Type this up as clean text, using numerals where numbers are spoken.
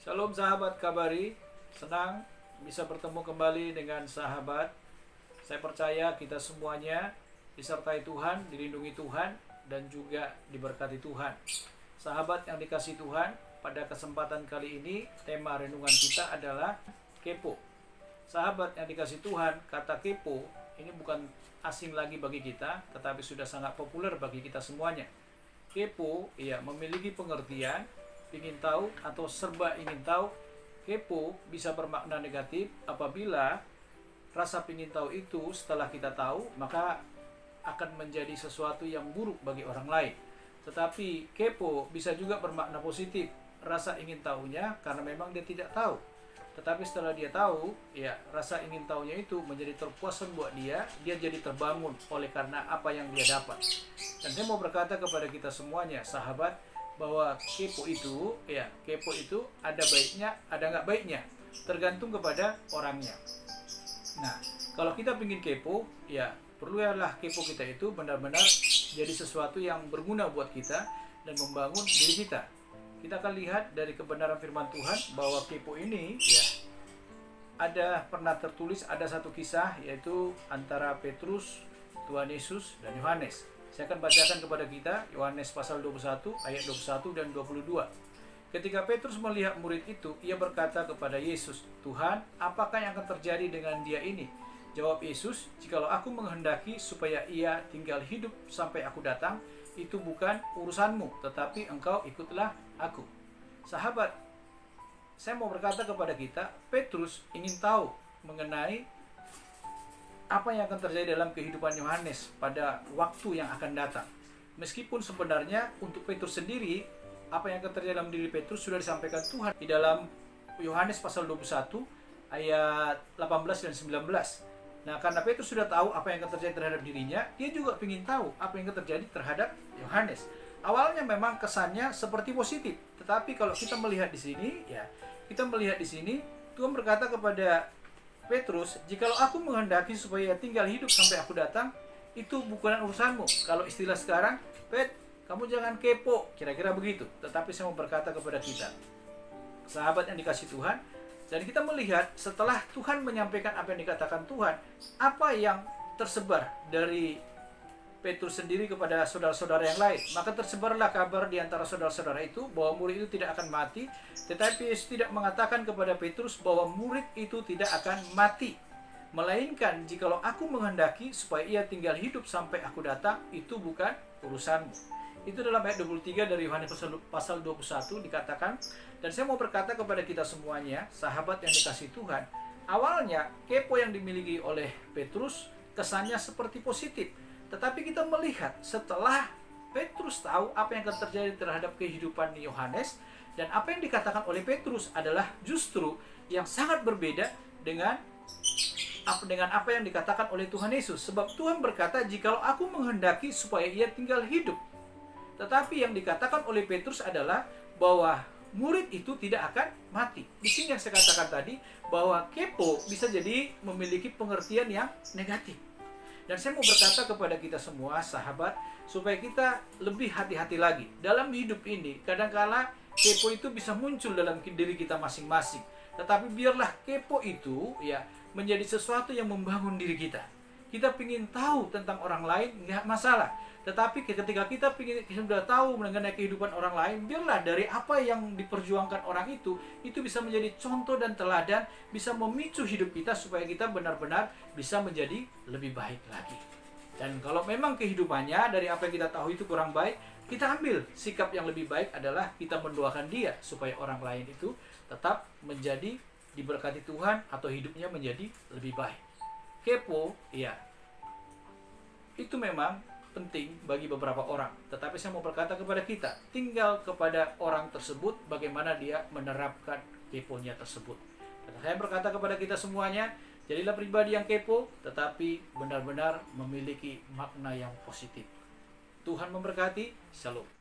Shalom sahabat Kabari, senang bisa bertemu kembali dengan sahabat. Saya percaya kita semuanya disertai Tuhan, dilindungi Tuhan, dan juga diberkati Tuhan. Sahabat yang dikasihi Tuhan, pada kesempatan kali ini tema renungan kita adalah kepo. Sahabat yang dikasihi Tuhan, kata kepo ini bukan asing lagi bagi kita, tetapi sudah sangat populer bagi kita semuanya. Kepo, memiliki pengertian ingin tahu atau serba ingin tahu. Kepo bisa bermakna negatif apabila rasa ingin tahu itu setelah kita tahu maka akan menjadi sesuatu yang buruk bagi orang lain. Tetapi kepo bisa juga bermakna positif, rasa ingin tahunya karena memang dia tidak tahu. Tetapi setelah dia tahu, rasa ingin tahunya itu menjadi terpuaskan buat dia jadi terbangun oleh karena apa yang dia dapat. Dan saya mau berkata kepada kita semuanya, sahabat, bahwa kepo itu ada baiknya, ada nggak baiknya, tergantung kepada orangnya. Nah, kalau kita ingin kepo, perlulah kepo kita itu benar-benar jadi sesuatu yang berguna buat kita dan membangun diri kita. Kita akan lihat dari kebenaran firman Tuhan bahwa kepo ini ada pernah tertulis, ada satu kisah yaitu antara Petrus, Tuhan Yesus, dan Yohanes. Saya akan bacakan kepada kita Yohanes pasal 21 ayat 21 dan 22. Ketika Petrus melihat murid itu, ia berkata kepada Yesus, "Tuhan, apakah yang akan terjadi dengan dia ini?" Jawab Yesus, "Jikalau aku menghendaki supaya ia tinggal hidup sampai aku datang, itu bukan urusanmu, tetapi engkau ikutlah aku." Sahabat, saya mau berkata kepada kita, Petrus ingin tahu mengenai apa yang akan terjadi dalam kehidupan Yohanes pada waktu yang akan datang. Meskipun sebenarnya untuk Petrus sendiri, apa yang akan terjadi dalam diri Petrus sudah disampaikan Tuhan di dalam Yohanes pasal 21 ayat 18 dan 19. Nah, karena Petrus sudah tahu apa yang akan terjadi terhadap dirinya, dia juga ingin tahu apa yang akan terjadi terhadap Yohanes. Awalnya memang kesannya seperti positif, tetapi kalau kita melihat di sini, Tuhan berkata kepada Petrus, "Jikalau aku menghendaki supaya tinggal hidup sampai aku datang, itu bukan urusanmu." Kalau istilah sekarang, "Pet, kamu jangan kepo," kira-kira begitu. Tetapi saya mau berkata kepada kita, sahabat yang dikasihi Tuhan, dan kita melihat setelah Tuhan menyampaikan apa yang dikatakan Tuhan, apa yang tersebar dari Petrus sendiri kepada saudara-saudara yang lain. Maka tersebarlah kabar di antara saudara-saudara itu bahwa murid itu tidak akan mati. Tetapi Yesus tidak mengatakan kepada Petrus bahwa murid itu tidak akan mati. Melainkan, "Jikalau aku menghendaki supaya ia tinggal hidup sampai aku datang, itu bukan urusanmu." Itu dalam ayat 23 dari Yohanes pasal 21 dikatakan. Dan saya mau berkata kepada kita semuanya, sahabat yang dikasihi Tuhan, awalnya kepo yang dimiliki oleh Petrus kesannya seperti positif. Tetapi kita melihat setelah Petrus tahu apa yang akan terjadi terhadap kehidupan Yohanes, dan apa yang dikatakan oleh Petrus adalah justru yang sangat berbeda dengan apa yang dikatakan oleh Tuhan Yesus. Sebab Tuhan berkata, "Jikalau aku menghendaki supaya ia tinggal hidup." Tetapi yang dikatakan oleh Petrus adalah bahwa murid itu tidak akan mati. Di sini yang saya katakan tadi, bahwa kepo bisa jadi memiliki pengertian yang negatif. Dan saya mau berkata kepada kita semua, sahabat, supaya kita lebih hati-hati lagi. Dalam hidup ini, kadang-kala kepo itu bisa muncul dalam diri kita masing-masing. Tetapi biarlah kepo itu menjadi sesuatu yang membangun diri kita. Kita ingin tahu tentang orang lain, nggak masalah. Tetapi ketika kita sudah tahu mengenai kehidupan orang lain, biarlah dari apa yang diperjuangkan orang itu bisa menjadi contoh dan teladan, bisa memicu hidup kita supaya kita benar-benar bisa menjadi lebih baik lagi. Dan kalau memang kehidupannya dari apa yang kita tahu itu kurang baik, kita ambil sikap yang lebih baik adalah kita mendoakan dia supaya orang lain itu tetap menjadi diberkati Tuhan atau hidupnya menjadi lebih baik. Kepo, itu memang penting bagi beberapa orang. Tetapi saya mau berkata kepada kita, tinggal kepada orang tersebut bagaimana dia menerapkan keponya tersebut. Dan saya berkata kepada kita semuanya, jadilah pribadi yang kepo, tetapi benar-benar memiliki makna yang positif. Tuhan memberkati. Shalom.